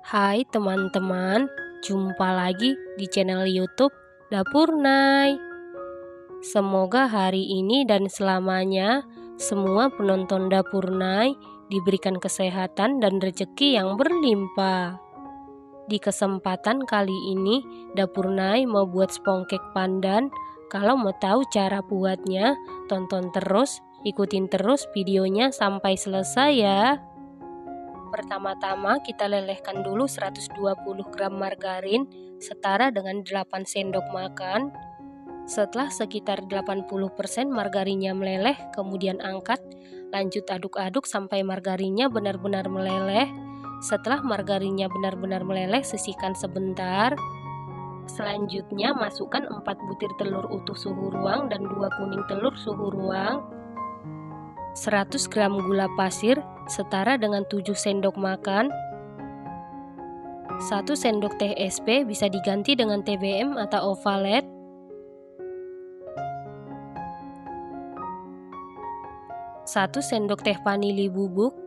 Hai teman-teman, jumpa lagi di channel YouTube Dapur Nay. Semoga hari ini dan selamanya semua penonton Dapur Nay diberikan kesehatan dan rezeki yang berlimpah. Di kesempatan kali ini, Dapur Nay mau buat spongkek pandan. Kalau mau tahu cara buatnya, tonton terus, ikutin terus videonya sampai selesai ya. Pertama-tama kita lelehkan dulu 120 gram margarin setara dengan 8 sendok makan. Setelah sekitar 80% margarinnya meleleh, kemudian angkat, lanjut aduk-aduk sampai margarinnya benar-benar meleleh. Setelah margarinnya benar-benar meleleh, sisihkan sebentar. Selanjutnya masukkan 4 butir telur utuh suhu ruang dan 2 kuning telur suhu ruang. 100 gram gula pasir setara dengan 7 sendok makan. 1 sendok teh SP bisa diganti dengan TBM atau ovalet. 1 sendok teh vanili bubuk.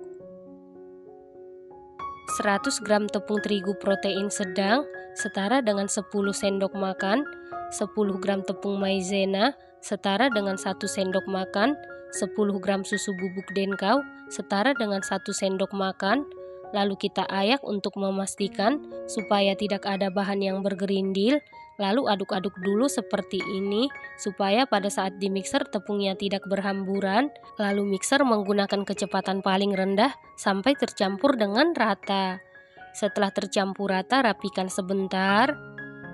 100 gram tepung terigu protein sedang setara dengan 10 sendok makan. 10 gram tepung maizena setara dengan 1 sendok makan. 10 gram susu bubuk denkau setara dengan 1 sendok makan. Lalu kita ayak untuk memastikan supaya tidak ada bahan yang bergerindil. Lalu aduk-aduk dulu seperti ini supaya pada saat di mixer tepungnya tidak berhamburan. Lalu mixer menggunakan kecepatan paling rendah sampai tercampur dengan rata. Setelah tercampur rata, rapikan sebentar.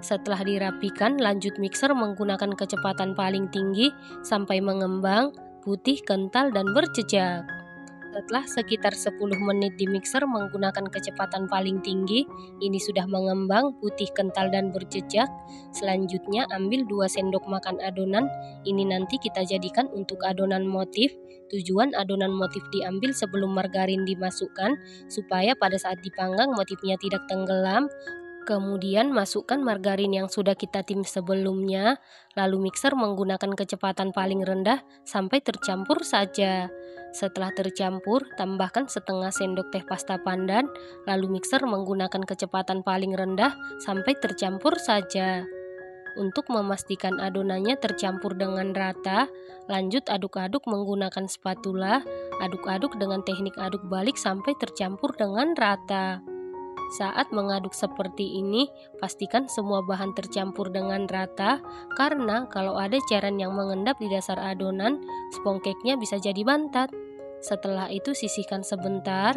Setelah dirapikan, lanjut mixer menggunakan kecepatan paling tinggi sampai mengembang, putih, kental, dan berjejak. Setelah sekitar 10 menit di mixer menggunakan kecepatan paling tinggi, ini sudah mengembang, putih, kental, dan berjejak. Selanjutnya ambil 2 sendok makan adonan, ini nanti kita jadikan untuk adonan motif. Tujuan adonan motif diambil sebelum margarin dimasukkan, supaya pada saat dipanggang motifnya tidak tenggelam. Kemudian masukkan margarin yang sudah kita tim sebelumnya, lalu mixer menggunakan kecepatan paling rendah sampai tercampur saja. Setelah tercampur, tambahkan setengah sendok teh pasta pandan, lalu mixer menggunakan kecepatan paling rendah sampai tercampur saja. Untuk memastikan adonannya tercampur dengan rata, lanjut aduk-aduk menggunakan spatula, aduk-aduk dengan teknik aduk balik sampai tercampur dengan rata. Saat mengaduk seperti ini, pastikan semua bahan tercampur dengan rata, karena kalau ada cairan yang mengendap di dasar adonan, spongkeknya bisa jadi bantat. Setelah itu sisihkan sebentar.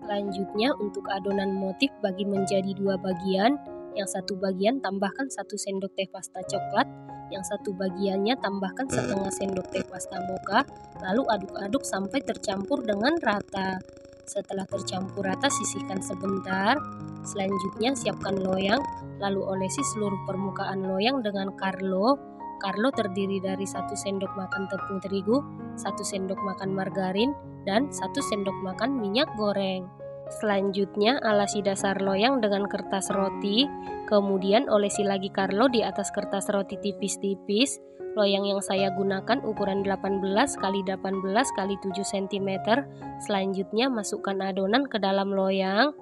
Selanjutnya untuk adonan motif bagi menjadi 2 bagian. Yang satu bagian tambahkan 1 sendok teh pasta coklat, yang satu bagiannya tambahkan setengah sendok teh pasta mocha, lalu aduk-aduk sampai tercampur dengan rata. Setelah tercampur rata, sisihkan sebentar. Selanjutnya siapkan loyang, lalu olesi seluruh permukaan loyang dengan karlo. Karlo terdiri dari 1 sendok makan tepung terigu, 1 sendok makan margarin, dan 1 sendok makan minyak goreng. Selanjutnya alasi dasar loyang dengan kertas roti, kemudian olesi lagi karlo di atas kertas roti tipis-tipis. Loyang yang saya gunakan ukuran 18 x 18 x 7 cm. Selanjutnya masukkan adonan ke dalam loyang.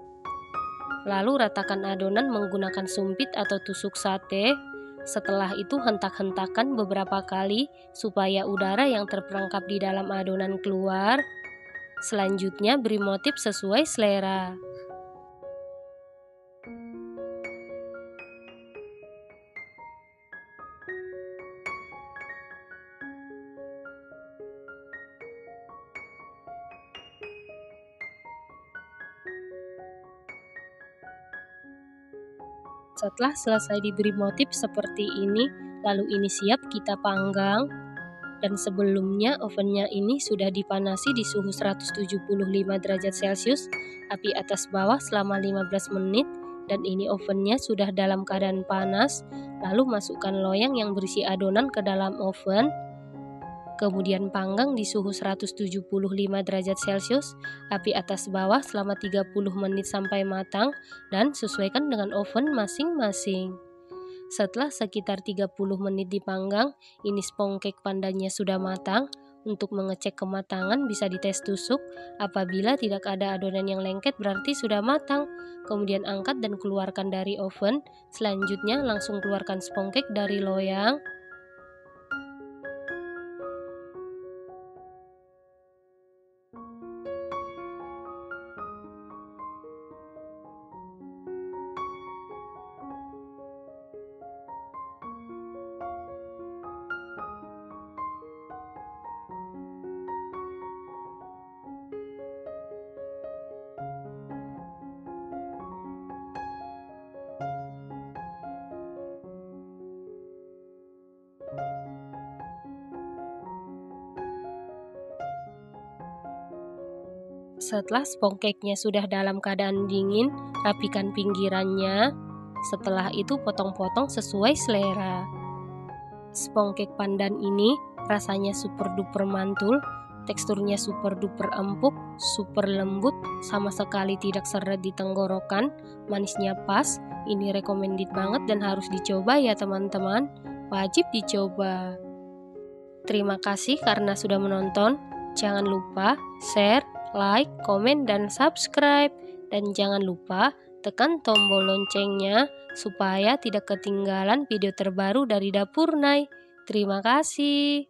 Lalu ratakan adonan menggunakan sumpit atau tusuk sate. Setelah itu hentak-hentakan beberapa kali supaya udara yang terperangkap di dalam adonan keluar. Selanjutnya beri motif sesuai selera. Setelah selesai diberi motif seperti ini, lalu ini siap kita panggang. Dan sebelumnya ovennya ini sudah dipanasi di suhu 175 derajat Celcius, api atas bawah selama 15 menit, dan ini ovennya sudah dalam keadaan panas. Lalu masukkan loyang yang berisi adonan ke dalam oven. Kemudian panggang di suhu 175 derajat Celcius, api atas bawah selama 30 menit sampai matang, dan sesuaikan dengan oven masing-masing. Setelah sekitar 30 menit dipanggang, ini spongkek pandannya sudah matang, Untuk mengecek kematangan bisa dites tusuk. Apabila tidak ada adonan yang lengket berarti sudah matang. Kemudian angkat dan keluarkan dari oven. Selanjutnya langsung keluarkan spongkek dari loyang. Setelah spongkeknya sudah dalam keadaan dingin, rapikan pinggirannya. Setelah itu potong-potong sesuai selera. Spongkek pandan ini rasanya super duper mantul, teksturnya super duper empuk, super lembut, sama sekali tidak seret di tenggorokan, manisnya pas. Ini recommended banget dan harus dicoba ya teman-teman, wajib dicoba. Terima kasih karena sudah menonton. Jangan lupa share, like, komen, dan subscribe. Dan jangan lupa tekan tombol loncengnya supaya tidak ketinggalan video terbaru dari Dapur Nay. Terima kasih.